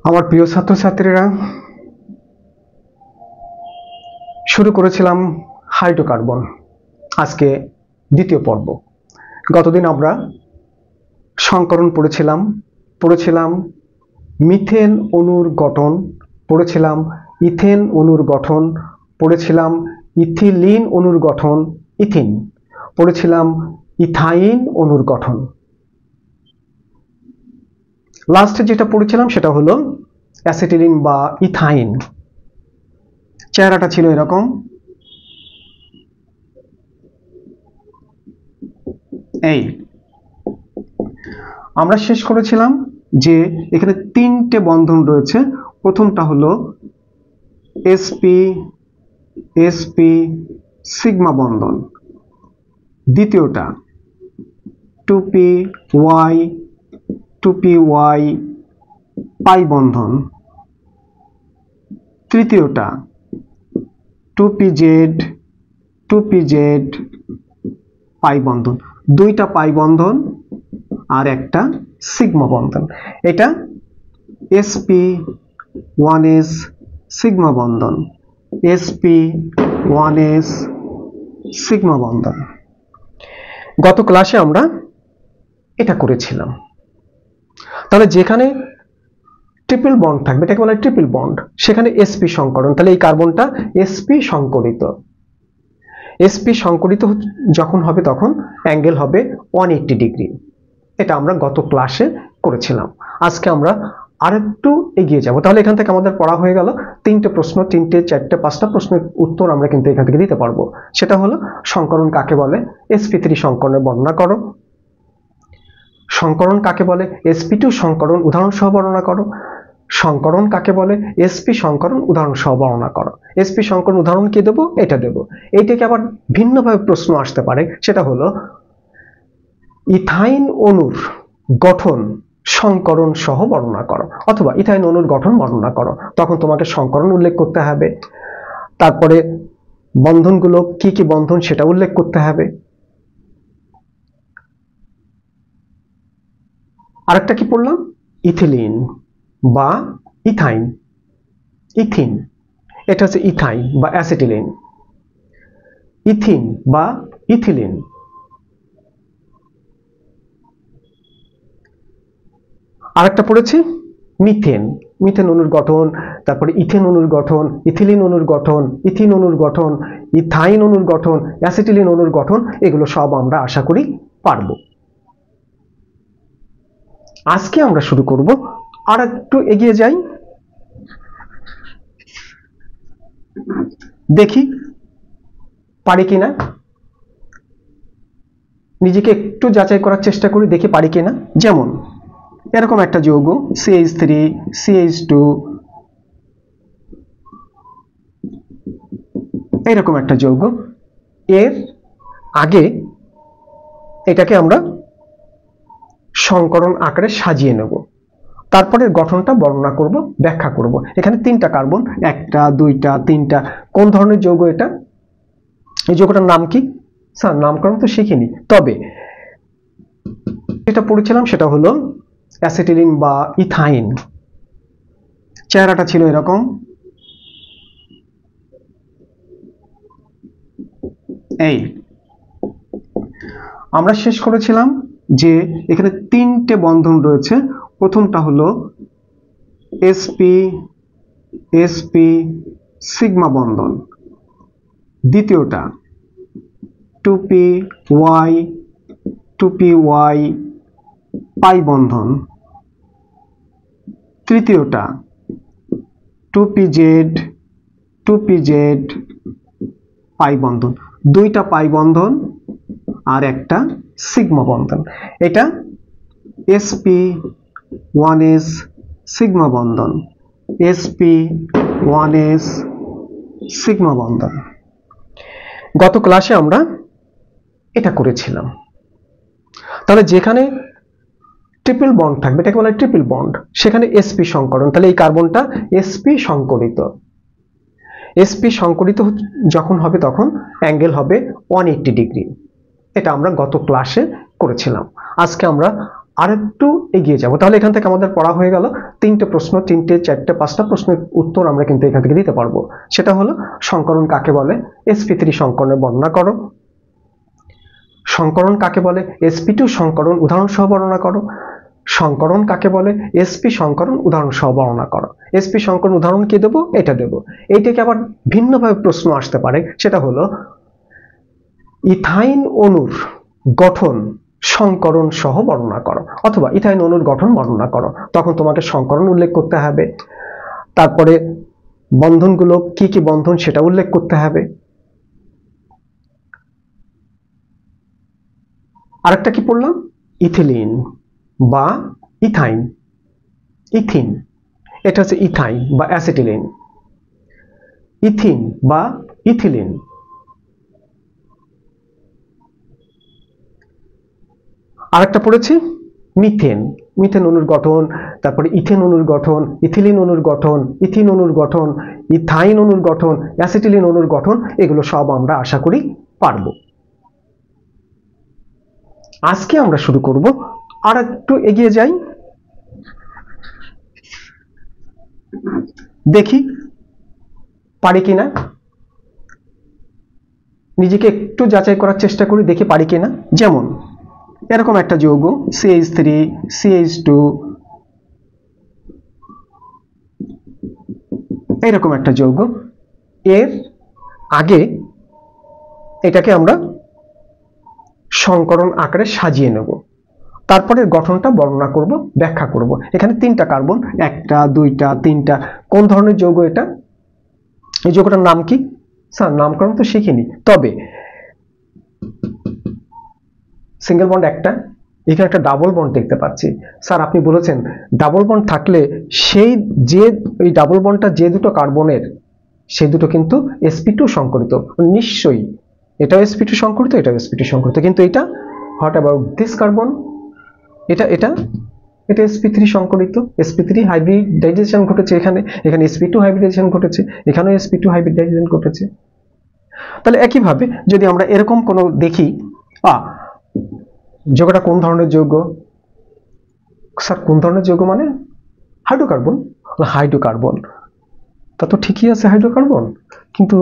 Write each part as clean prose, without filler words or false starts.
আমার প্রিয় ছাত্রছাত্রীরা, শুরু করেছিলাম হাইড্রোকার্বন, আজকে দ্বিতীয় পর্ব। গতদিন আমরা সংকরণ পড়েছিলাম মিথেন অণুর গঠন, পড়েছিলাম ইথেন অণুর গঠন, পড়েছিলাম ইথিলিন অণুর গঠন, ইথিন, পড়েছিলাম ইথাইন অণুর গঠন। লাস্টে যেটা পড়েছিলাম সেটা হলো অ্যাসিটিলিন বা ইথাইন। চেহারাটা ছিল এরকম। এই আমরা শেষ করেছিলাম যে এখানে তিনটে বন্ধন রয়েছে। প্রথমটা হলো sp sp সিগমা বন্ধন, দ্বিতীয়টা 2py 2py পাই বন্ধন, তৃতীয়টা 2pz 2pz পাই বন্ধন। দুইটা পাই বন্ধন আর একটা সিগমা বন্ধন। এটা sp1s সিগমা বন্ধন, sp1s সিগমা বন্ধন। গত ক্লাসে আমরা এটা করেছিলাম। তাহলে যেখানে ট্রিপল বন্ড থাকবে, এটাকে বলা হয় ট্রিপল বন্ড, সেখানে sp সংকরণ। তাহলে এই কার্বনটা sp সংকরিত। sp সংকরিত যখন হবে তখন অ্যাঙ্গেল হবে 180 ডিগ্রি। এটা আমরা গত ক্লাসে করেছিলাম। আজকে আমরা আরেকটু এগিয়ে যাব। তাহলে এখান থেকে আমাদের পড়া হয়ে গেল তিনটে প্রশ্ন, তিনটে চারটে পাঁচটা প্রশ্নের উত্তর আমরা কিন্তু এখান থেকে দিতে পারবো। সেটা হলো সংকরণ কাকে বলে, sp3 সংকরণের বর্ণনা করো। সংকরণ কাকে বলে, sp2 সংকরণ উদাহরণ সহ বর্ণনা করো। সংকরণ কাকে বলে, sp সংকরণ উদাহরণ সহ বর্ণনা করো। sp সংকরণ উদাহরণ কি দেবো, এটা দেবো। এইটাকে আবার ভিন্নভাবে প্রশ্ন আসতে পারে, সেটা হলো ইথাইন অণুর গঠন সংকরণ সহ বর্ণনা করো, অথবা ইথাইন অণুর গঠন বর্ণনা করো। তখন তোমাকে সংকরণ উল্লেখ করতে হবে, তারপরে বন্ধনগুলো কি কি বন্ধন সেটা উল্লেখ করতে হবে। আরেকটা কি পড়লাম, ইথিলিন বা ইথাইন, ইথিন, এটা হচ্ছে ইথাইন বা অ্যাসিটিলিন, ইথিন বা ইথিলিন। আরেকটা পড়েছি মিথেন, মিথেন অণুর গঠন, তারপরে ইথেন অণুর গঠন, ইথিলিন অণুর গঠন, ইথিন অণুর গঠন, ইথাইন অণুর গঠন, অ্যাসিটিলিন অণুর গঠন। এগুলো সব আমরা আশা করি পারবো। আজকে আমরা শুরু করব, আর একটু এগিয়ে যাই, দেখি পারি কিনা, নিজেকে একটু যাচাই করার চেষ্টা করি, দেখি পারি কিনা। যেমন এরকম একটা যৌগ CH3 CH2, এরকম একটা যৌগ। এর আগে এটাকে আমরা সংকরণ আকারে সাজিয়ে নেব, তারপরে গঠনটা বর্ণনা করব, ব্যাখ্যা করব। এখানে তিনটা কার্বন, একটা দুইটা তিনটা। কোন ধরনের যৌগ এটা, এই যৌগটার নাম কি? স্যার নামকরণ তো শিখিনি, তবে যেটা পড়েছিলাম সেটা হলো অ্যাসিটিলিন বা ইথাইন। চেহারাটা ছিল এরকম। এই আমরা শেষ করেছিলাম যে এখানে তিনটে বন্ধন রয়েছে। প্রথমটা হলো sp sp সিগমা বন্ধন, দ্বিতীয়টা 2py 2py পাই বন্ধন, তৃতীয়টা 2pz 2pz পাই বন্ধন। দুইটা পাই বন্ধন আর একটা সিগমা বন্ধন। এটা sp1s সিগমা বন্ধন, sp1s সিগমা বন্ধন। গত ক্লাসে আমরা এটা করেছিলাম। তাহলে যেখানে ট্রিপল বন্ড থাকবে, এটাকে বলা হয় ট্রিপল বন্ড, সেখানে sp সংকরণ। তাহলে এই কার্বনটা sp সংকরিত। sp সংকরিত যখন হবে তখন অ্যাঙ্গেল হবে 180 ডিগ্রি। এটা আমরা গত ক্লাসে করেছিলাম। আজকে আমরা আরেকটু এগিয়ে যাব। তাহলে এখান থেকে আমাদের পড়া হয়ে গেল 3টে প্রশ্ন, 3টে 4টে 5টা প্রশ্নের উত্তর আমরা কিন্তু এখান থেকে দিতে পারবো। সেটা হলো সংকরণ কাকে বলে, sp3 সংকরণের বর্ণনা করো। সংকরণ কাকে বলে, sp2 সংকরণ উদাহরণ সহ বর্ণনা করো। সংকরণ কাকে বলে, sp সংকরণ উদাহরণ সহ বর্ণনা করো। sp সংকরণ উদাহরণ কি দেবো, এটা দেবো। এইটাকে আবার ভিন্নভাবে প্রশ্ন আসতে পারে, সেটা হলো ইথাইন অণুর গঠন সংকরণ সহ বর্ণনা করো, অথবা ইথাইন অণুর গঠন বর্ণনা করো। তখন তোমাকে সংকরণ উল্লেখ করতে হবে, তারপরে বন্ধনগুলো কি কি বন্ধন সেটা উল্লেখ করতে হবে। আরেকটা কি পড়লাম, ইথিলিন বা ইথাইন, ইথিন এটা হচ্ছে ইথাইন বা অ্যাসিটিলিন, ইথিন বা ইথিলিন। আরেকটা পড়েছি মিথেন, মিথেন অণুর গঠন, তারপরে ইথেন অণুর গঠন, ইথিলিন অণুর গঠন, ইথিন অণুর গঠন, ইথাইন অণুর গঠন, অ্যাসিটিলিন অণুর গঠন, এগুলো সব আমরা আশা করি পারবো। আজকে আমরা শুরু করব, আর একটু এগিয়ে যাই, দেখি পারি কিনা, নিজেকে একটু যাচাই করার চেষ্টা করি, দেখি পারি কিনা। যেমন এরকম একটা যৌগ CH3 CH2, এরকম একটা যৌগ, এর আগে এটাকে আমরা সংকরণ আকারে সাজিয়ে নেব, তারপরে গঠনটা বর্ণনা করব, ব্যাখ্যা করব। এখানে 3টা কার্বন, 1টা 2টা 3টা, কোন ধরনের যৌগ এটা, এই যৌগটার নাম কি? স্যার নামকরণ তো শিখিনি, তবে সিঙ্গেল বন্ড একটা, এখানে একটা ডাবল বন্ড দেখতে পাচ্ছি। স্যার আপনি বলেছেন ডাবল বন্ড থাকলে সেই যে এই ডাবল বন্ডটা যে দুটো কার্বনের, সেই দুটো কিন্তু sp2 সংকরিত, নিশ্চয়ই এটাও sp2 সংকরিত, এটাও sp2 সংকরিত, কিন্তু এটা হোয়াট অ্যাবাউট দিস কার্বন, এটা এটা এটা sp3 সংকরিত, sp3 হাইব্রিডাইজেশন ঘটেছে, এখানে এখানে sp2 হাইব্রিডাইজেশন ঘটেছে, এখানেও sp2 হাইব্রিডাইজেশন ঘটেছে। তাহলে একইভাবে যদি আমরা এরকম কোনো দেখি, যৌগটা কোন ধরনের যৌগ? স্যার কোন ধরনের যৌগ মানে হাইড্রোকার্বন, হাইড্রোকার্বন, তা তো ঠিকই আছে হাইড্রোকার্বন, কিন্তু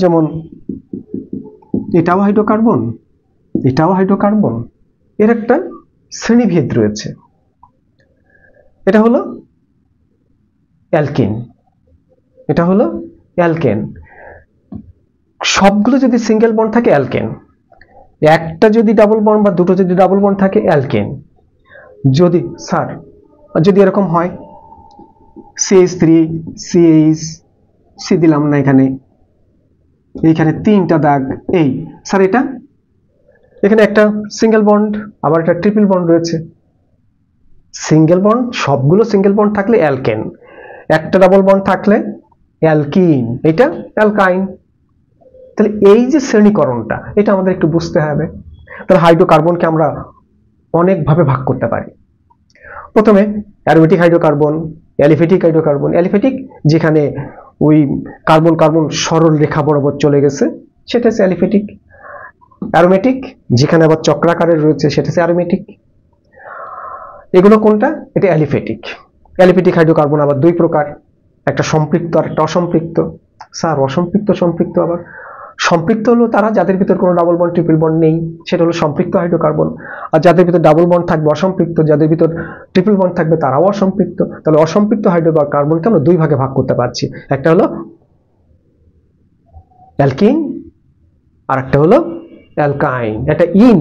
যেমন এটাও হাইড্রোকার্বন, এটাও হাইড্রোকার্বন, এর একটা শ্রেণীভেদ রয়েছে। এটা হলো অ্যালকেন, এটা হলো অ্যালকেন। সবগুলো যদি সিঙ্গেল বন্ড থাকে অ্যালকেন, একটা যদি ডাবল বন্ড বা দুটো যদি ডাবল বন্ড থাকে অ্যালকেন। যদি স্যার যদি এরকম হয় CH3 CH, C দিলাম না এখানে, এইখানে 3টা দাগ, এই স্যার এটা এখানে একটা সিঙ্গেল বন্ড, আবার একটা ট্রিপল বন্ড রয়েছে। সিঙ্গেল বন্ড, সবগুলো সিঙ্গেল বন্ড থাকলে অ্যালকেন, একটা ডাবল বন্ড থাকলে অ্যালকিন, এটা অ্যালকাইন। তাহলে এই যে শ্রেণীকরণটা, এটা আমাদের একটু বুঝতে হবে। তাহলে হাইড্রোকার্বনকে আমরা অনেকভাবে ভাগ করতে পারি। প্রথমে aromatic hydrocarbon, aliphatic hydrocarbon, aliphatic যেখানে ওই কার্বন কার্বন সরল রেখা বরাবর চলে গেছে সেটা হচ্ছে অ্যালিফেটিক। অ্যারোমেটিক যেখানে আবার চক্রাকারের রয়েছে সেটা হচ্ছে অ্যারোমেটিক। এগুলো কোনটা? এটা অ্যালিফেটিক। অ্যালিফেটিক হাইড্রোকার্বন আবার 2 প্রকার, একটা সম্পৃক্ত আর একটা অসম্পৃক্ত। স্যার অসম্পৃক্ত সম্পৃক্ত আবার? সম্পৃক্ত হলো তারা যাদের ভিতর কোনো ডাবল বন্ড ট্রিপল বন্ড নেই, সেটা হলো সম্পৃক্ত হাইড্রোকার্বন। আর যাদের ভিতর ডাবল বন্ড থাকবে অসম্পৃক্ত, যাদের ভিতর ট্রিপল বন্ড থাকবে তারাও অসম্পৃক্ত। তাহলে অসম্পৃক্ত হাইড্রোকার্বনকে আমরা 2 ভাগে ভাগ করতে পারছি, একটা হলো অ্যালকিন আর একটা হলো অ্যালকাইন। এটা ইন,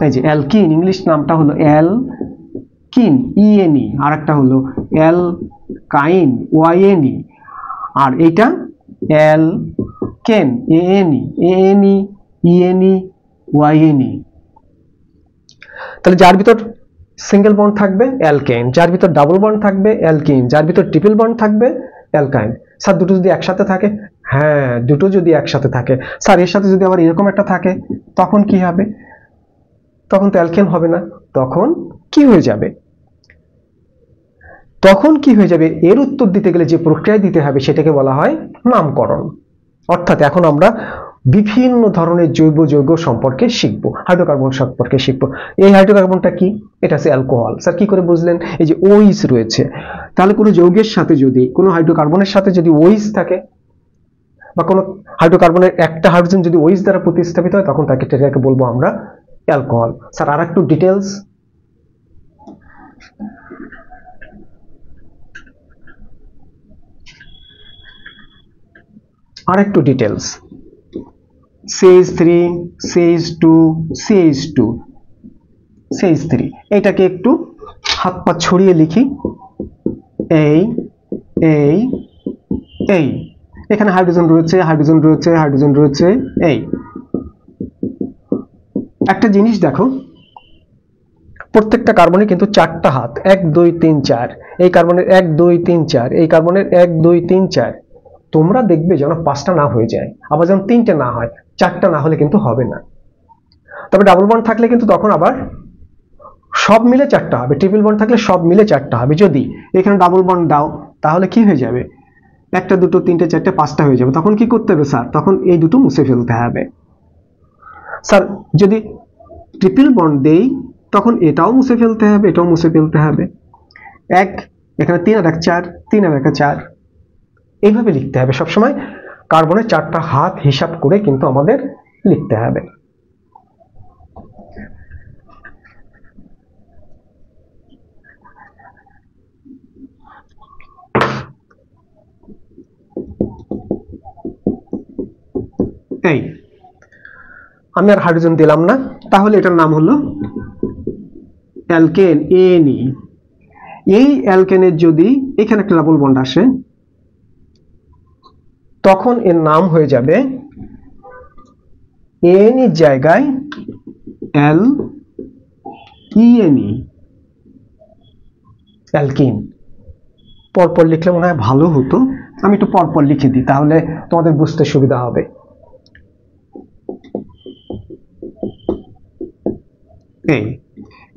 এই যে অ্যালকিন ইংলিশ নামটা হলো অ্যালকিন ENE, আর একটা হলো অ্যালকাইন YNE, আর এইটা অ্যালকেন ANE ENE YNE। তাহলে যার ভিতর সিঙ্গেল বন্ড থাকবে অ্যালকেন, যার ভিতর ডাবল বন্ড থাকবে অ্যালকিন, যার ভিতর ট্রিপল বন্ড থাকবে অ্যালকাইন। স্যার দুটো যদি একসাথে থাকে? হ্যাঁ দুটো যদি একসাথে থাকে। স্যার এর সাথে যদি আবার এরকম একটা থাকে তখন কি হবে? তখন তো অ্যালকেন হবে না, তখন কি হয়ে যাবে? তখন কি হয়ে যাবে? এর উত্তর দিতে গেলে যে প্রক্রিয়া দিতে হবে সেটাকে বলা হয় নামকরণ। অর্থাৎ এখন আমরা বিভিন্ন ধরনের জৈব যৌগ সম্পর্কে শিখবো, হাইড্রোকার্বন সম্পর্কে শিখবো। এই হাইড্রোকার্বনটা কি? এটা হচ্ছে অ্যালকোহল। স্যার কি করে বুঝলেন? এই যে ওইস রয়েছে, তাহলে কোনো যৌগের সাথে যদি, কোনো হাইড্রোকার্বনের সাথে যদি ওইস থাকে, বা কোনো হাইড্রোকার্বনের একটা হাইড্রোজেন যদি ওইস দ্বারা প্রতিস্থাপিত হয়, তখন তাকে বলবো আমরা অ্যালকোহল। স্যার আর একটু details, CH3, CH2, CH2, CH3, এটাকে একটু হাত পা ছড়িয়ে লিখি। এই এই এই এখানে হাইড্রোজেন রয়েছে, হাইড্রোজেন রয়েছে, হাইড্রোজেন রয়েছে। এই একটা জিনিস দেখো, প্রত্যেকটা কার্বনে কিন্তু 4টা হাত, 1 2 3 4, এই কার্বনের 1 2 3 4, এই কার্বনের 1 2 3 4। তোমরা দেখবে যেন 5টা না হয়ে যায়, আবার যেন 3টে না হয়, 4টা না হলে কিন্তু হবে না। তবে ডাবল বন্ড থাকলে কিন্তু তখন আবার সব মিলে 4টা হবে, ট্রিপল বন্ড থাকলে সব মিলে 4টা হবে। যদি এখানে ডাবল বন্ড দাও তাহলে কি হয়ে যাবে? 1 2 3 4 5টা হয়ে যাবে। তখন কি করতে হবে স্যার? তখন এই দুটো মুছে ফেলতে হবে। স্যার যদি ট্রিপল বন্ড দেই তখন এটাও মুছে ফেলতে হবে, এটাও মুছে ফেলতে হবে। এখানে 3 আর 1 4, 3 আর 1 4, এইভাবে লিখতে হবে সবসময়। কার্বনের 4টা হাত হিসাব করে কিন্তু আমাদের লিখতে হবে। এই আমি আর হাইড্রোজেন দিলাম না, তাহলে এটার নাম হলো অ্যালকেন, এনি। এই অ্যালকেনের যদি এখানে একটা ডাবল বন্ড আসে, তখন এর নাম হয়ে যাবে এনির জায়গায় এল ইএনই, অ্যালকিন। পরপর লিখলে মনে হয় ভালো হতো, আমি একটু পরপর লিখে দিই, তাহলে তোমাদের বুঝতে সুবিধা হবে।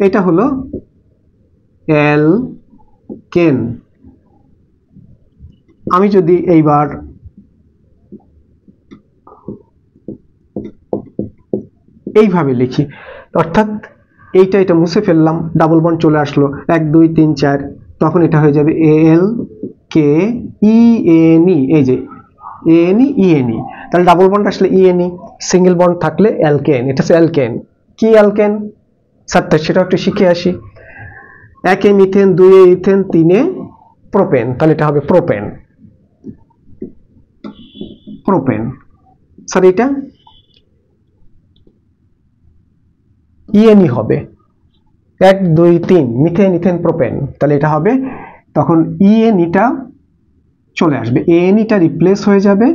এটা হলো অ্যালকেন। আমি যদি এইবার এইভাবে লিখি, অর্থাৎ এটা মুছে ফেললাম, ডাবল বন্ড চলে আসলো, 1 2 3 4, তখন এটা হয়ে যাবে এল কে ইএনই। এই যে এএনই ইএনই, তাহলে ডাবল বন্ড আসলে ইএনই, সিঙ্গেল বন্ড থাকলে অ্যালকেন। এটা হচ্ছে অ্যালকেন। কি অ্যালকেন স্যার? সেটা একটু শিখে আসি। 1 এ মিথেন, 2 এ ইথেন, 3 এ প্রোপেন, তাহলে এটা হবে প্রোপেন। প্রোপেন স্যার এটা ইএনই হবে, 1 2 3 মিথেন, ইথেন, প্রোপেন, তাহলে এটা হবে, তখন ইএনইটা চলে আসবে, এএনইটা রিপ্লেস হয়ে যাবে।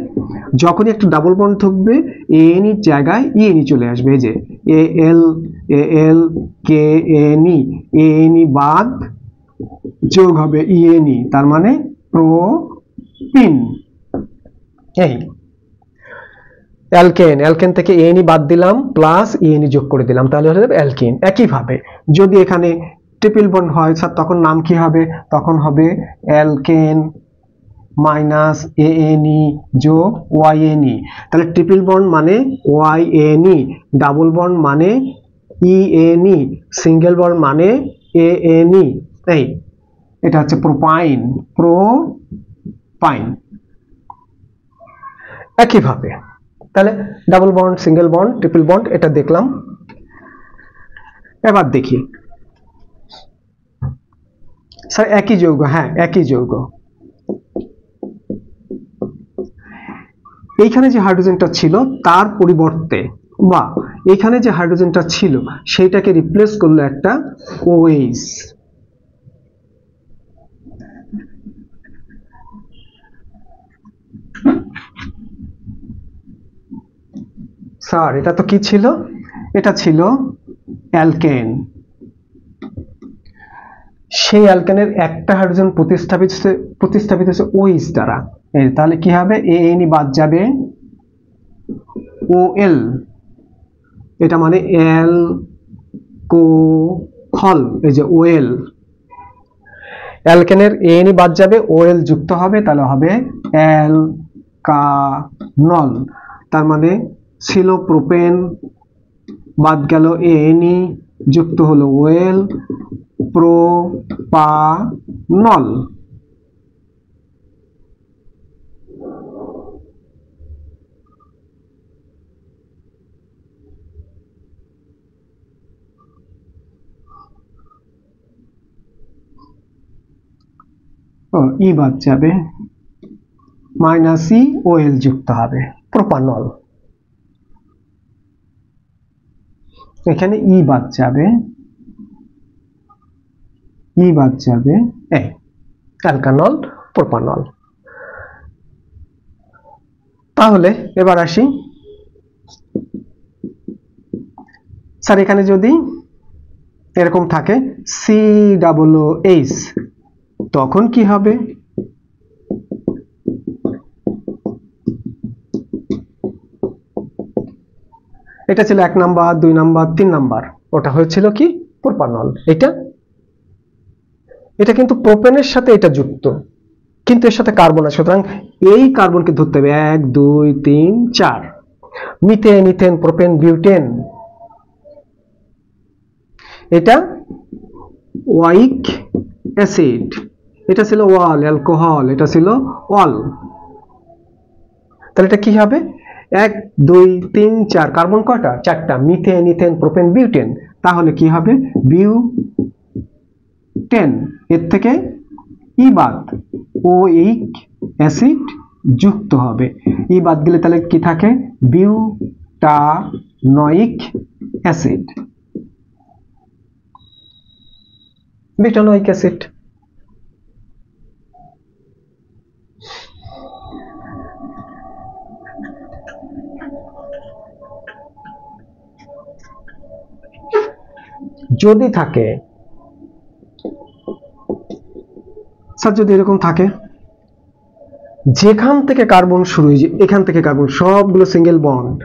যখনই একটা ডাবল বন্ড থাকবে এএনইর জায়গায় ইএনই চলে আসবে। এই যে এএল কে এনই, এএনই বাদ যোগ হবে ইএনই, তার মানে প্রোপিন। এই অ্যালকেন, অ্যালকেন থেকে এএনই বাদ দিলাম, প্লাস ইএনই যোগ করে দিলাম, তাহলে হয়ে যাবে অ্যালকিন। একইভাবে যদি এখানে ট্রিপল বন্ড হয় স্যার, তখন নাম কি হবে? তখন হবে অ্যালকেন মাইনাস এএনই যোগ ওয়াইএনই। তাহলে ট্রিপল বন্ড মানে ওয়াইএনই, ডাবল বন্ড মানে ইএনই, সিঙ্গেল বন্ড মানে এএনই। এই এটা হচ্ছে প্রোপাইন, প্রোপাইন। একইভাবে তাহলে double bond, single bond, triple bond এটা দেখলাম। এবার দেখি স্যার একই যৌগ, হ্যাঁ একই যৌগ, এইখানে যে হাইড্রোজেনটা ছিল তার পরিবর্তে, বা এখানে যে হাইড্রোজেনটা ছিল সেইটাকে রিপ্লেস করলো একটা ওএইচ। স্যার এটা তো কি ছিল? এটা ছিল অ্যালকেন। সেই অ্যালকেনের একটা হাইড্রোজেন প্রতিস্থাপিত হচ্ছে OH দ্বারা। তাহলে কি হবে? এএনই বাদ যাবে, OL, এটা মানে অ্যালকোহল। এই যে OL, অ্যালকেনের এএনই বাদ যাবে, OL যুক্ত হবে, তাহলে হবে অ্যালকানল। তার মানে ছিল প্রোপেন, বাদ গেল এনি, যুক্ত হলো ওয়েল, প্রোপানল। ই বাদ যাবে, মাইনাস ই ওএল যুক্ত হবে, প্রোপানল। এখানে ই বাদ যাবে, ই বাদ যাবে, অ্যালকানল, প্রোপানল। তাহলে এবার আসি, স্যার এখানে যদি এরকম থাকে COOH তখন কি হবে? এটা ছিল 1 নাম্বার, 2 নাম্বার, 3 নাম্বার, ওটা হয়েছিল কি প্রোপানল। এটা কিন্তু প্রোপেনের সাথে এটা যুক্ত, কিন্তু এর সাথে কার্বন আছে, সুতরাং এই কার্বনকে ধরতে হবে 1 2 3 4। মিথেন, ইথেন, প্রোপেন, বিউটেন, এটা ওয়াইক অ্যাসিড, এটা ছিল ওয়াল অ্যালকোহল, এটা ছিল ওয়াল। তাহলে এটা কি হবে? 1 2 3 4, কার্বন কয়টা? 4টা, মিথেন, ইথেন, প্রোপেন, বিউটেন। তাহলে কি হবে? বিউটেন। এর থেকে ই বাদ, ওইক অ্যাসিড যুক্ত হবে। ই বাদ গেলে তাহলে কি থাকে? Butanoic acid, butanoic acid. যদি থাকে, স্যার যদি এরকম থাকে যেখান থেকে কার্বন শুরু হয়েছে, এখান থেকে কার্বন সবগুলো সিঙ্গেল বন্ড,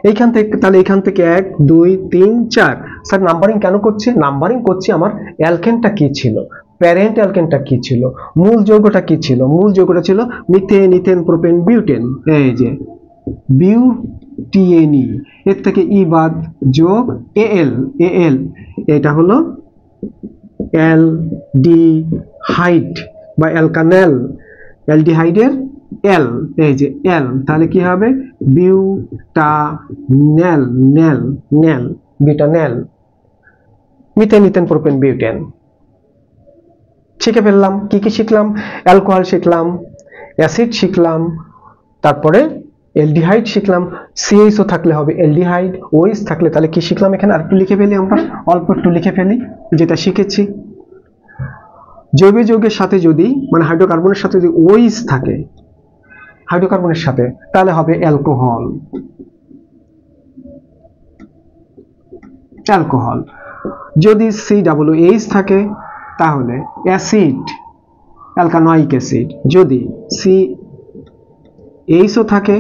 এইখান থেকে, তাহলে এখান থেকে 1 2 3 4। স্যার নাম্বারিং কেন করছি? নাম্বারিং করছি আমার অ্যালকেনটা কি ছিল, প্যারেন্ট অ্যালকেনটা কি ছিল, মূল যৌগটা কি ছিল। মূল যৌগটা ছিল মিথেন, ইথেন, প্রোপেন, বিউটেন। এই যে বিউটিএনই, এর থেকে ই বাদ, যোগ এএল, এএল এটা হলো অ্যালডিহাইড বা অ্যালকানেল, অ্যালডিহাইডের এল, এই যে এল, তাহলে কি হবে? বিউটানেল, নেল, নেল, butanal. Methane, ethane, propane, butane শিখে ফেললাম। কি কি শিখলাম? অ্যালকোহল শিখলাম, অ্যাসিড শিখলাম, তারপরে অ্যালডিহাইড শিখলাম। সিএইচও থাকলে হবে অ্যালডিহাইড, ওএইচ থাকলে তাহলে কি শিখলাম? এখানে আরেকটু লিখে ফেলি, আমরা অল্প একটু লিখে ফেলি যেটা শিখেছি। জৈব যৌগের সাথে যদি, মানে হাইড্রোকার্বনের সাথে যদি ওএইচ থাকে, হাইড্রোকার্বনের সাথে, তাহলে হবে অ্যালকোহল, অ্যালকোহল। যদি COOH থাকে তাহলে অ্যাসিড, অ্যালকানোয়িক অ্যাসিড। যদি CHO থাকে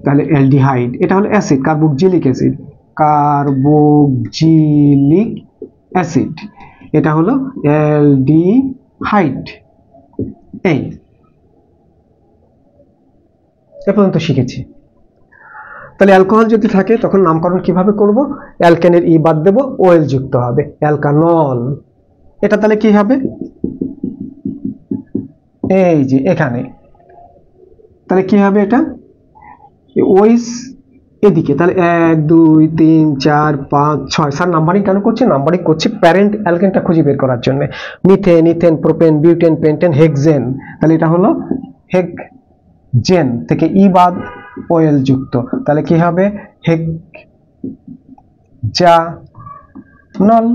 তাহলে অ্যালডিহাইড, এটা হলো acid, carboxylic acid, carboxylic acid, এটা হলো অ্যালডিহাইড। এই এ পর্যন্ত শিখেছি। তাহলে অ্যালকোহল যদি থাকে তখন নামকরণ কিভাবে করব? অ্যালকেনের ই বাদ দেব, ওএল যুক্ত হবে, অ্যালকানল। এটা তাহলে কি হবে? এই যে এখানে, তাহলে কি হবে? এটা ওএইচ এদিকে, তাহলে 1 2 3 4 5 6। স্যার নাম্বারিং কেন করছি? নাম্বারিং করছি প্যারেন্ট অ্যালকেনটা খুঁজে বের করার জন্য। Methane, ethane, propane, butane, pentane, hexane. তাহলে এটা হলো হেক্সেন, থেকে ই বাদ, ওএল যুক্ত, তাহলে কি হবে? হেক্সানল,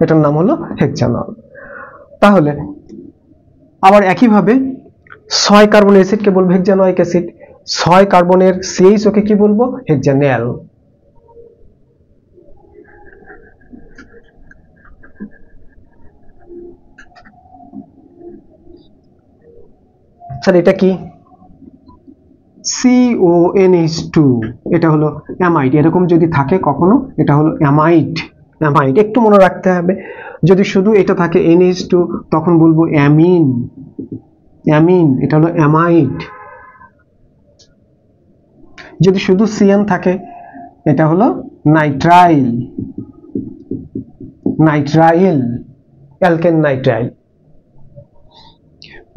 এটার নাম হলো হেক্সানল। তাহলে আবার একইভাবে 6 কার্বন অ্যাসিডকে বলবো হেক্সানোয়িক অ্যাসিড, 6 কার্বনের CHO কে কি বলবো? হেক্সানেল। স্যার এটা কি? CONH2, এটা হলো অ্যামাইড। এরকম যদি থাকে কখনো, এটা হলো অ্যামাইড, অ্যামাইড একটু মনে রাখতে হবে। যদি শুধু এটা থাকে NH2 তখন বলবো অ্যামিন, অ্যামিন, এটা হলো অ্যামাইড। যদি শুধু সিএন থাকে এটা হলো নাইট্রাইল, নাইট্রাইল, অ্যালকেন নাইট্রাইল।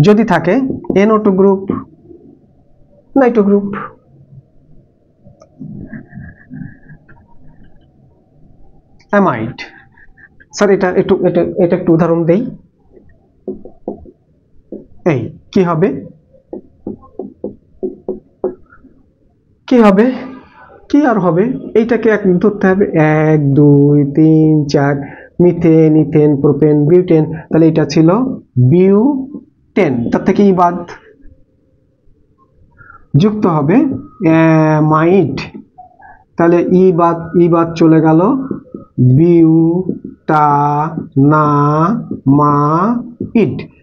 যদি থাকে NO2 group, Nitro group. Amide, sir এটা একটু উদাহরণ দেই। এই কি হবে, কি হবে, কি আর হবে, এইটাকে এক ধরতে হবে, 1 2 3 4, মিথেন, ইথেন, প্রোপেন, বিউটেন। তাহলে এটা ছিল বিউটেন, তার থেকে ই বাদ, যুক্ত হবে অ্যামাইড। তাহলে ই বাদ চলে গেল, বিউটানামাইড।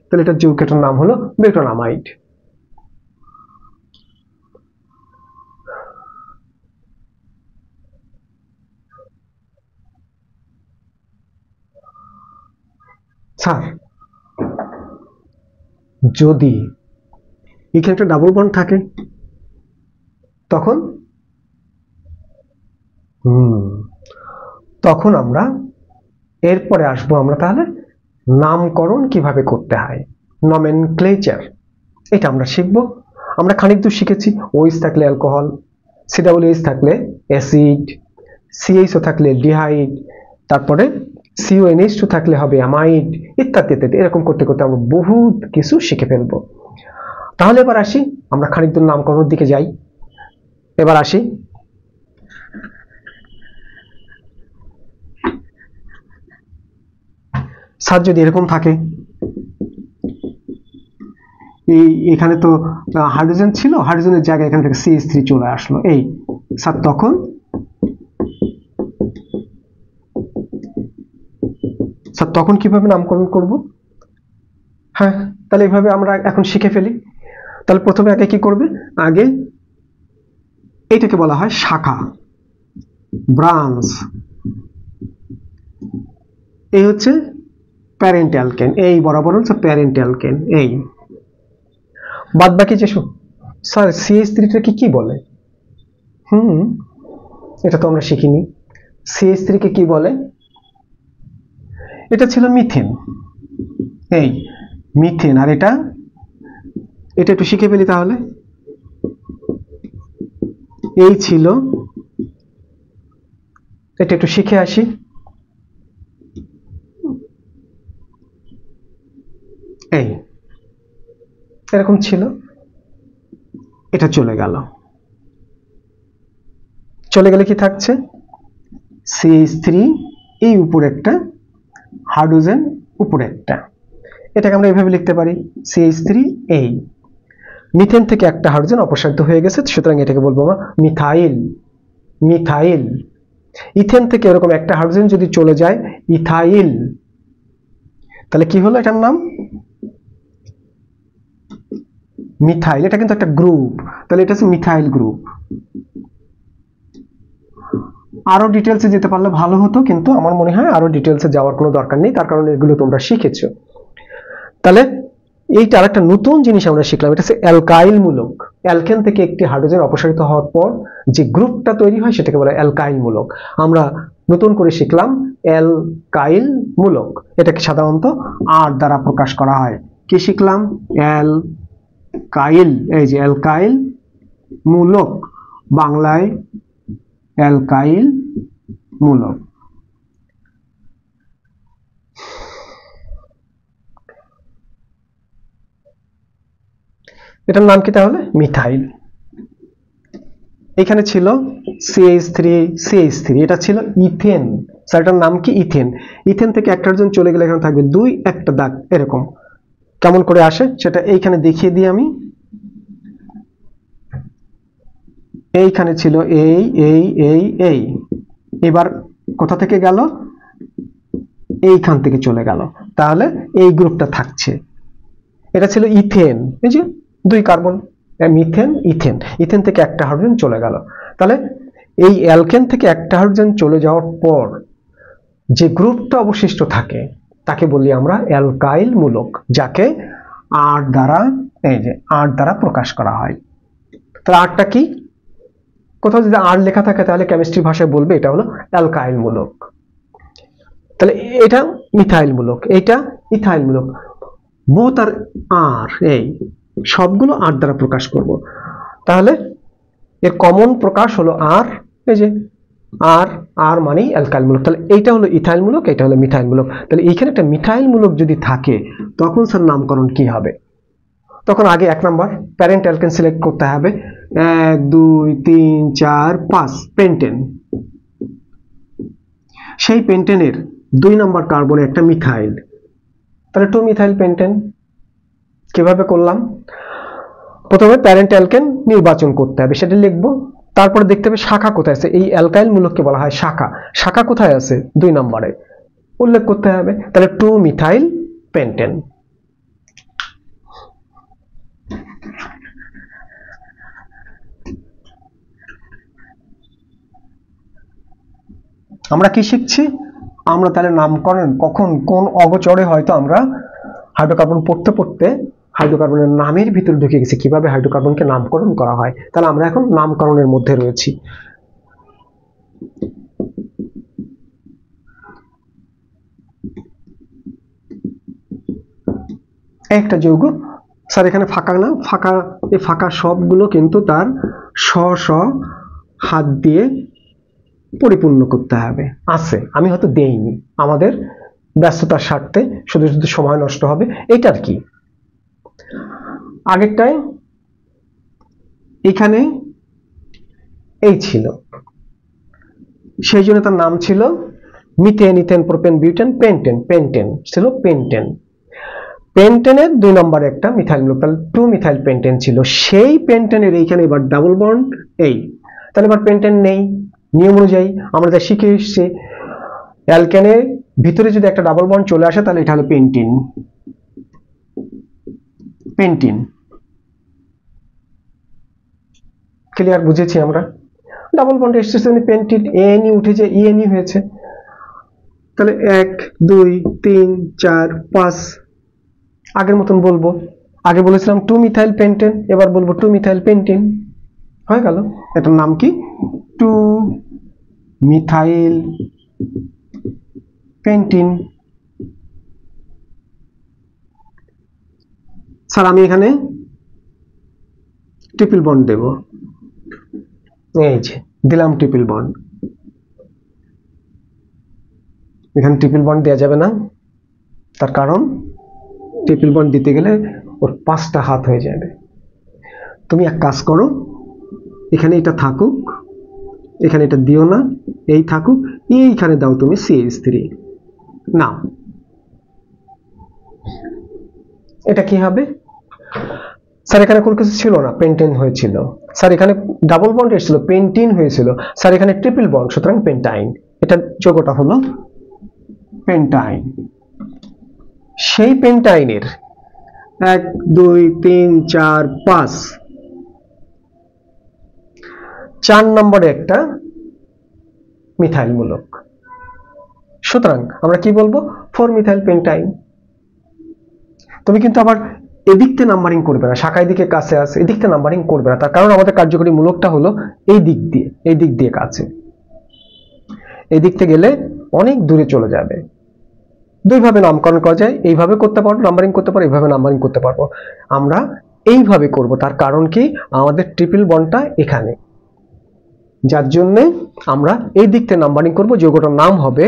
তাহলে এটা যৌগটার নাম হলো বিউটানামাইড। স্যার যদি এখানে একটা ডাবল বন্ড থাকে তখন আমরা এরপরে আসবো আমরা তাহলে নামকরণ কিভাবে করতে হয়, নমেনক্লেচার, এটা আমরা শিখবো। আমরা খানিক দূর শিখেছি OH থাকলে অ্যালকোহল, COOH থাকলে অ্যাসিড, CHO থাকলে ডিহাইড, তারপরে CONH2 থাকলে হবে অ্যামাইড, ইত্যাদি ইত্যাদি। এরকম করতে করতে আমরা বহুত কিছু শিখে ফেলবো। তাহলে এবার আসি, আমরা খানিক দূর নামকরণের দিকে যাই। এবার আসি, স্যার যদি এরকম থাকে, এখানে তো হাইড্রোজেন ছিল, হাইড্রোজেনের জায়গায় এখান থেকে CH3 চলে আসলো, এই স্যার তখন কিভাবে নামকরণ করব? হ্যাঁ, তাহলে এইভাবে আমরা এখন শিখে ফেলি। তাহলে প্রথমে আগে কি করবে, আগে এইটাকে বলা হয় শাখা, ব্রাঞ্চ। এই হচ্ছে প্যারেন্ট অ্যালকেন, এই বরাবর হচ্ছে প্যারেন্ট অ্যালকেন। এই বাদ বাকি যে স্যার CH3 কে কি বলে? এটা তো আমরা শিখিনি। CH3 কে কি বলে? এটা ছিল মিথেন, এই মিথেন। আর এটা একটু শিখে ফেলি তাহলে। এই ছিল, এটা একটু শিখে আসি। এই এরকম ছিল, এটা চলে গেল, চলে গেলে কি থাকছে, CH3, এই উপরে একটা হাইড্রোজেন, উপরে একটা। এটাকে আমরা এইভাবে লিখতে পারি, CH3 এই মিথেন থেকে একটা হাইড্রোজেন অপসারিত হয়ে গেছে, সুতরাং এটাকে বলবো আমরা মিথাইল, মিথাইল। ইথেন থেকে এরকম একটা হাইড্রোজেন যদি চলে যায় ইথাইল, তাহলে কি হলো এটার নাম? মিথাইল। এটা কিন্তু একটা গ্রুপ, তাহলে এটা হচ্ছে মিথাইল গ্রুপ। আরো ডিটেলসে যেতে পারলে ভালো হতো, কিন্তু আমার মনে হয় আরো ডিটেলসে যাওয়ার কোনো দরকার নেই, তার কারণে এগুলো তোমরা শিখেছো। তাহলে এইটা আরেকটা নতুন জিনিস আমরা শিখলাম, এটা হচ্ছে অ্যালকাইল মূলক। অ্যালকেন থেকে একটি হাইড্রোজেন অপসারিত হওয়ার পর যে গ্রুপটা তৈরি হয় সেটাকে বলে অ্যালকাইল মূলক। আমরা নতুন করে শিখলাম অ্যালকাইল মূলক, এটাকে সাধারণত R দ্বারা প্রকাশ করা হয়। কি শিখলাম? অ্যালকাইল, এই যে অ্যালকাইল মূলক, বাংলায় অ্যালকাইল মূলক। এটার নাম কি তাহলে? মিথাইল। এখানে ছিল CH3, এটা ছিল ইথেন। স্যার এটার নাম কি? ইথেন। ইথেন থেকে একটা হাইড্রোজেন চলে গেলে এখানে থাকবে 2, একটা দাগ এরকম। কেমন করে আসে সেটা এইখানে দেখিয়ে দিই আমি। এইখানে ছিল এই, এবার কোথা থেকে গেল? এইখান থেকে চলে গেল, তাহলে এই গ্রুপটা থাকছে। এটা ছিল ইথেন, এই যে 2 কার্বন, মিথেন, ইথেন। ইথেন থেকে একটা হাইড্রোজেন চলে গেল, তাহলে এই অ্যালকেন থেকে একটা হাইড্রোজেন চলে যাওয়ার পর যে গ্রুপটা অবশিষ্ট থাকে তাকে বলি আমরা অ্যালকাইল মূলক, যাকে R দ্বারা প্রকাশ করা হয়। তাহলে Rটা কি? কোথাও যদি আর লেখা থাকে তাহলে কেমিস্ট্রি ভাষায় বলবে এটা হলো অ্যালকাইল মূলক। তাহলে এটা মিথাইল মূলক, এটা ইথাইল মূলক। বোথ আর আর, এই সবগুলো আর দ্বারা প্রকাশ করব। তাহলে এর কমন প্রকাশ হলো আর, এই যে আর, আর মানেই অ্যালকাইল মূলক। তাহলে এইটা হলো ইথাইল মূলক, এটা হলো মিথাইল মূলক। তাহলে এইখানে একটা মিথাইল মূলক যদি থাকে তখন স্যার নামকরণ কি হবে? তখন আগে 1 নাম্বার প্যারেন্ট অ্যালকেন সিলেক্ট করতে হবে। 1 2 3 4 5 পেন্টেন। সেই পেন্টেনের 2 নাম্বার কার্বনে একটা মিথাইল, তাহলে 2 মিথাইল পেন্টেন। কিভাবে করলাম? প্রথমে প্যারেন্ট অ্যালকেন নির্বাচন করতে হবে, সেটা লিখবো। তারপরে দেখতে হবে শাখা কোথায় আছে। এই অ্যালকাইল মূলককে বলা হয় শাখা। শাখা কোথায় আছে? 2 নম্বরে উল্লেখ করতে হবে। তাহলে 2 মিথাইল পেন্টেন। আমরা কি শিখছি? আমরা তাহলে নামকরণ কখন কোন অগোচরে হয়তো আমরা হাইড্রোকার্বন পড়তে পড়তে হাইড্রোকার্বনের নামের ভিতরে ঢুকে গেছি, কিভাবে হাইড্রোকার্বনকে নামকরণ করা হয়। তাহলে আমরা এখন নামকরণের মধ্যে রয়েছি। একটা যৌগ স্যার এখানে ফাঁকা না, ফাঁকা, এই ফাঁকা সবগুলো কিন্তু তার স্ব হাত দিয়ে পরিপূর্ণ করতে হবে। আছে, আমি হয়তো দেইনি, আমাদের ব্যস্ততার স্বার্থে শুধু শুধু সময় নষ্ট হবে। এইটার কি আগেরটায় এখানে এই ছিল, সেই জন্য তার নাম ছিল methane, ethane, propane, butane, pentane. Pentane ছিল পেন্টেন। পেন্টেনের 2 নম্বরে একটা মিথাইল মূলক, তাহলে 2 মিথাইল পেন্টেন ছিল। সেই পেন্টেনের এইখানে এবার ডাবল বন্ড এই, তাহলে এবার পেন্টেন নেই। নিয়ম অনুযায়ী আমরা যা শিখে এসেছি, অ্যালকেনের ভিতরে যদি একটা ডাবল বন্ড চলে আসে তাহলে এটা হলো পেন্টিন। Pentene clear? বুঝেছি আমরা। ডাবল বন্ড এসেছে পেন্টিন, এএনই উঠেছে, ইএনই হয়েছে। তাহলে 1 2 3 4 5 আগের মতন বলবো। আগে বলেছিলাম 2 মিথাইল পেন্টেন, এবার বলবো 2 মিথাইল পেন্টিন। হয়ে গেল। এটার নাম কি? 2 মিথাইল পেন্টিন। স্যার আমি এখানে ট্রিপল বন্ড দেব, এই যে দিলাম ট্রিপল বন্ড। এখানে ট্রিপল বন্ড দেওয়া যাবে না, তার কারণ ট্রিপল বন্ড দিতে গেলে ওর 5টা হাত হয়ে যাবে। তুমি এক কাজ করো, এখানে এটা থাকুক, এখানে এটা দিও না, এই থাকুক, এইখানে দাও তুমি CH3 নাও। এটা কি হবে? স্যার এখানে কোনো কিছু ছিল না, পেন্টেন হয়েছিল। স্যার এখানে ডাবল বন্ড এসেছিল, পেন্টিন হয়েছিল। স্যার এখানে ট্রিপল বন্ড, সুতরাং পেন্টাইন। এটা যোগটা হলো পেন্টাইন। সেই পেন্টাইনের 1 2 3 4 5 4 নম্বরে একটা মিথাইল মূলক, সুতরাং আমরা কি বলবো? 4 মিথাইল পেন্টাইন। তুমি কিন্তু আবার এদিক থেকে নাম্বারিং করবে না, শাখায় দিকে কাছে আছে, এদিক থেকে নাম্বারিং করবে না, তার কারণ আমাদের কার্যকরী মূলকটা হলো এই দিক দিয়ে, এই দিক দিয়ে কাছে। এই দিক থেকে গেলে অনেক দূরে চলে যাবে। 2 ভাবে নামকরণ করা যায়, এইভাবে করতে পারবো নাম্বারিং করতে পারবো, এইভাবে নাম্বারিং করতে পারবো। আমরা এইভাবে করব, তার কারণ কি? আমাদের ট্রিপল বন্ডটা এখানে, যার জন্য আমরা এই দিক থেকে নাম্বারিং করব। যৌগটার নাম হবে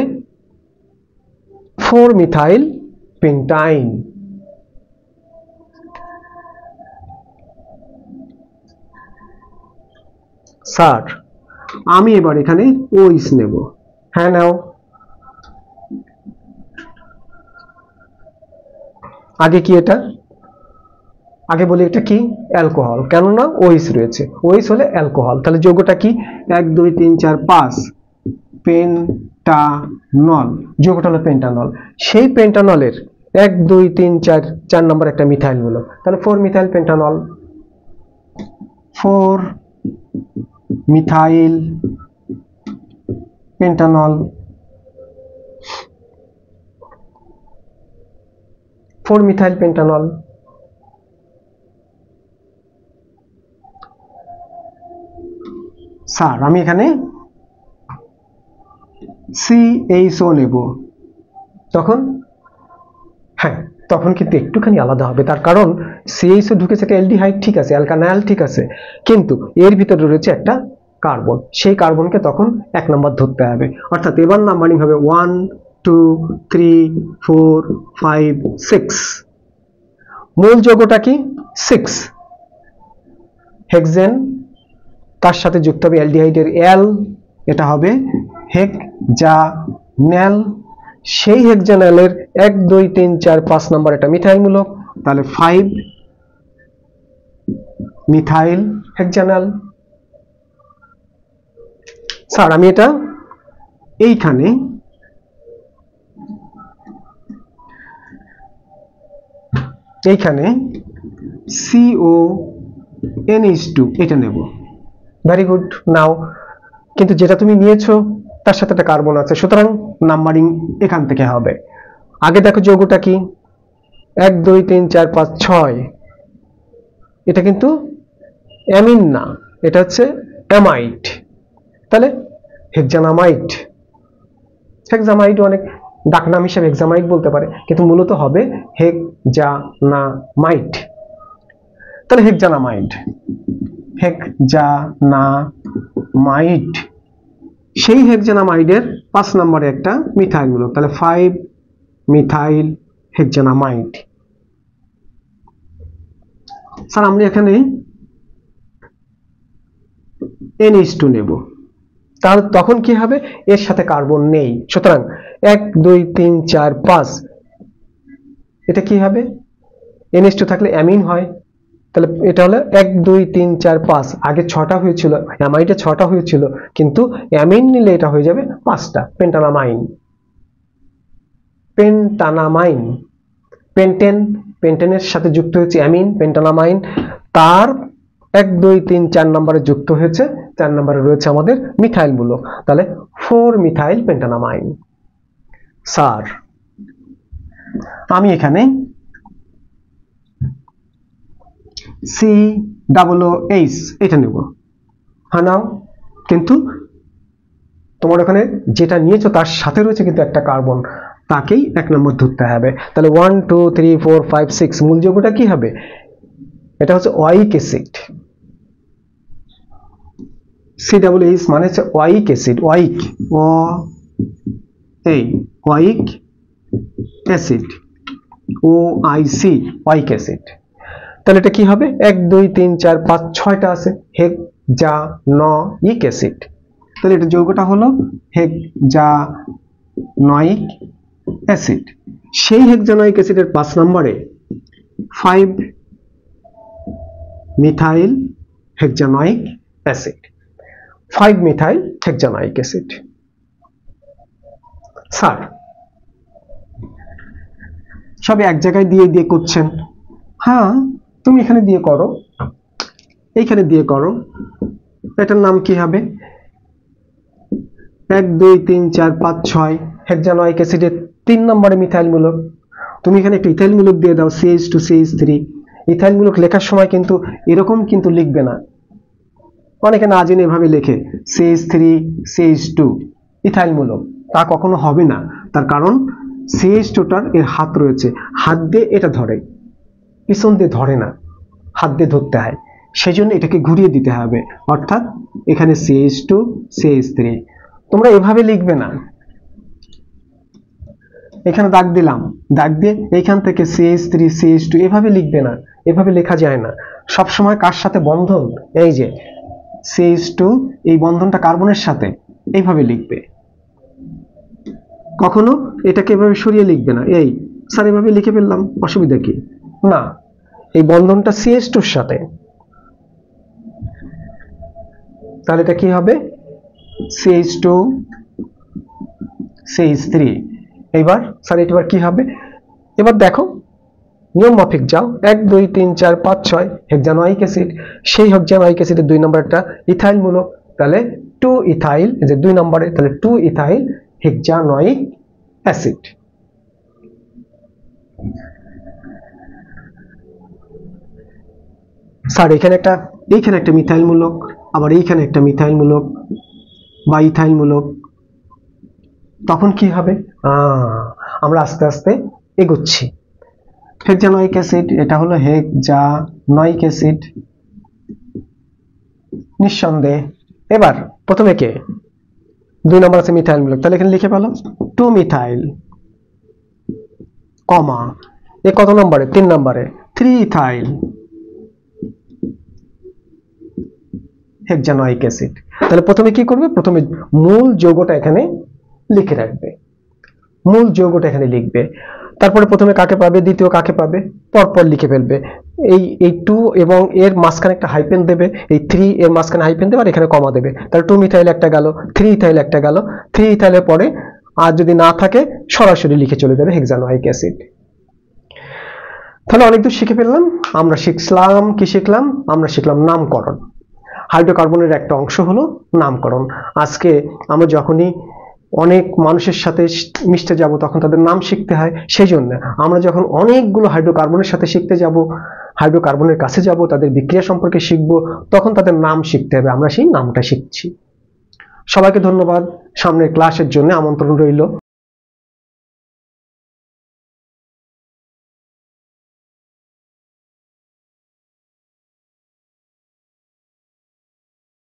4 মিথাইল পেন্টাইন। স্যার আমি এবার এখানে ওইস নেব। হ্যাঁ নাও। আগে কি এটা? আগে বলি এটা কি? অ্যালকোহল, কেননা ওইস রয়েছে, ওইস হলে অ্যালকোহল। তাহলে যৌগটা কি? 1 2 3 4 5 পেন্টানল। যৌগটা হলো পেন্টানল। সেই পেন্টানলের 1 2 3 4 4 নম্বর একটা মিথাইল মূলক, তাহলে 4 মিথাইল পেন্টানল। 4 মিথাইল পেন্টানল। 4 মিথাইল পেন্টানল। স্যার আমি এখানে CHO নেব, তখন হ্যাঁ তখন কিন্তু একটুখানি আলাদা হবে, তার কারণ CHO ঢুকেছে একটা অ্যালডিহাইড, ঠিক আছে, অ্যালকানাইল, ঠিক আছে, কিন্তু এর ভিতরে রয়েছে একটা কার্বন, সেই কার্বনকে তখন 1 নম্বর ধরতে হবে। অর্থাৎ এবার নাম্বারিং হবে 1 2 3 4 5 6। মূল যৌগটা কি? 6। হেক্সেন, তার সাথে যুক্ত হবে অ্যালডিহাইডের L, এটা হবে হেক্সানেল। সেই হেক্সানেলের 1 2 3 4 5 নম্বর এটা মিথাইল মূলক, তাহলে 5 মিথাইল হেক্সানেল। স্যার আমি এটা এইখানে CONH2 এটা নেব। Very good. নাও কিন্তু যেটা তুমি নিয়েছো তার সাথে একটা কার্বন আছে, সুতরাং নাম্বারিং এখান থেকে হবে। আগে দেখো যৌগটা কি, 1 2 3 4 5 6, এটা কিন্তু অ্যামিন না, এটা হচ্ছে অ্যামাইড, তাহলে হেক্সানামাইড। হেক্সামাইড অনেক ডাকনাম হিসেবে হেক্সামাইড বলতে পারে, কিন্তু মূলত হবে হেক্সানামাইড। তাহলে হেক্সানামাইড, হেক্সানামাইড, সেই হেক্সানামাইডের 5 নম্বরে একটা মিথাইল মূলক, তাহলে 5 মিথাইল হেক্সানামাইড। স্যার আমরা এখানে NH2 নেব, তাহলে তখন কি হবে, এর সাথে কার্বন নেই, সুতরাং 1 2 3 4 5, এটা কি হবে, NH2 থাকলে অ্যামিন হয়, তাহলে এটা হলো 1 2 3 4 5, আগে 6টা হয়েছিল, অ্যামাইডে 6টা হয়েছিল, কিন্তু অ্যামিন নিলে এটা হয়ে যাবে 5টা, পেন্টানামাইন। পেন্টানামাইন, পেন্টেনের সাথে যুক্ত হয়েছে অ্যামিন, পেন্টানামাইন, তার 1 2 3 4 নম্বরে যুক্ত হয়েছে, 4 নম্বরে রয়েছে আমাদের মিথাইল মূলক, তাহলে 4 মিথাইল পেন্টানামাইন। স্যার আমি এখানে COOH এটা নেব। হ্যাঁ নাও, কিন্তু তোমার ওখানে যেটা নিয়েছো তার সাথে রয়েছে কিন্তু একটা কার্বন, তাকেই 1 নম্বর ধরতে হবে। তাহলে 1 2 3 4 5 6, মূল যৌগটা কি হবে, এটা হচ্ছে ওয়াইক অ্যাসিড। COOH মানে হচ্ছে ওয়াইক অ্যাসিড, ওয়াইক, ওয়াইক অ্যাসিড, OIC, ওয়াইক অ্যাসিড। তাহলে এটা কি হবে, 1 2 3 4 5 6টা আছে, হেক্সানোইক অ্যাসিড, তাহলে এটা যৌগটা হলো হেক্সানোইক অ্যাসিড। সেই হেক্সানোইক অ্যাসিডের 5 নম্বরে 5 methyl hexanoic acid, 5 methyl hexanoic acid. Sir সব এক জায়গায় দিয়ে দিয়ে করছেন, হ্যাঁ তুমি এখানে দিয়ে করো, এইখানে দিয়ে করো, এটার নাম কি হবে, 1 2 3 4 5 6 হেক্সানোইক অ্যাসিডের 3 নম্বরে মিথাইল মূলক, তুমি এখানে একটা ইথাইল মূলক দিয়ে দাও, CH2 CH3। ইথাইল মূলক লেখার সময় কিন্তু এরকম কিন্তু লিখবে না, অনেকে না জেনে এভাবে লেখে CH3 CH2 ইথাইল মূলক, তা কখনো হবে না, তার কারণ CH2টার এর হাত রয়েছে, হাত দিয়ে এটা ধরে, পিছন দিয়ে ধরে না, হাত দিয়ে ধরতে হয়, সেই জন্য এটাকে ঘুরিয়ে দিতে হবে, অর্থাৎ এখানে CH2 CH3। তোমরা এভাবে লিখবে না, এখানে দাগ দিলাম, দাগ দিয়ে এইখান থেকে CH3 CH2 এভাবে লিখবে না, এভাবে লেখা যায় না। সব সময় কার সাথে বন্ধন, এই যে CH2, এই বন্ধনটা কার্বনের সাথে, এইভাবে লিখবে, কখনো এটাকে এভাবে সরিয়ে লিখবে না, এই স্যার এভাবে লিখে ফেললাম, অসুবিধা কি, না, এই বন্ধনটা CH2 এর সাথে, তাহলে এটা কি হবে, CH2 CH3। এবার স্যার এবার কি হবে, এবার দেখো নিয়ম মাফিক যাও, 1 2 3 4 5 6 হেক্সানোইক অ্যাসিড, সেই হেক্সানোইক অ্যাসিডের 2 নম্বরে একটা ইথাইল মূলক, তাহলে 2 ইথাইল, এই যে 2 নম্বরে, তাহলে 2 ইথাইল হেক্সানোইক অ্যাসিড। স্যার এইখানে একটা মিথাইল মূলক, আবার এইখানে একটা মিথাইল মূলক বা ইথাইল মূলক, তখন কি হবে? আমরা আস্তে আস্তে এগোচ্ছি। হেক্সানোয়িক অ্যাসিড, এটা হলো হেক্সানোয়িক অ্যাসিড নিঃসন্দেহে। এবার প্রথমে কে? 2 নম্বর আছে মিথাইল মূলক, তাহলে এখানে লিখে পেলাম 2 মিথাইল, কমা, এ কত নম্বরে? 3 নম্বরে 3 ইথাইল হেক্সানোয়িক অ্যাসিড। তাহলে প্রথমে কি করবে? প্রথমে মূল যৌগটা এখানে লিখে রাখবে, মূল যৌগটা এখানে লিখবে। তারপরে প্রথমে কাকে পাবে, দ্বিতীয় কাকে পাবে, পরপর লিখে ফেলবে। এই 2 এবং এর মাঝখানে একটা হাইপেন দেবে, এই 3 এর মাঝখানে হাইপেন দেবে, আর এখানে কমা দেবে। তাহলে 2 মিথাইল একটা গেল, 3 ইথাইল একটা গেল, 3 ইথাইলের পরে আর যদি না থাকে সরাসরি লিখে চলে যাবে হেক্সানোয়িক অ্যাসিড। তাহলে অনেক দূর শিখে ফেললাম। আমরা শিখলাম কি? আমরা শিখলাম নামকরণ। হাইড্রোকার্বনের একটা অংশ হলো নামকরণ। আজকে আমরা যখনই অনেক মানুষের সাথে মিশতে যাব তখন তাদের নাম শিখতে হয়। সেই জন্য আমরা যখন অনেকগুলো হাইড্রোকার্বনের সাথে শিখতে যাব, হাইড্রোকার্বনের কাছে যাব, তাদের বিক্রিয়া সম্পর্কে শিখব, তখন তাদের নাম শিখতে হবে। আমরা সেই নামটা শিখছি। সবাইকে ধন্যবাদ। সামনের ক্লাসের জন্য আমন্ত্রণ রইল।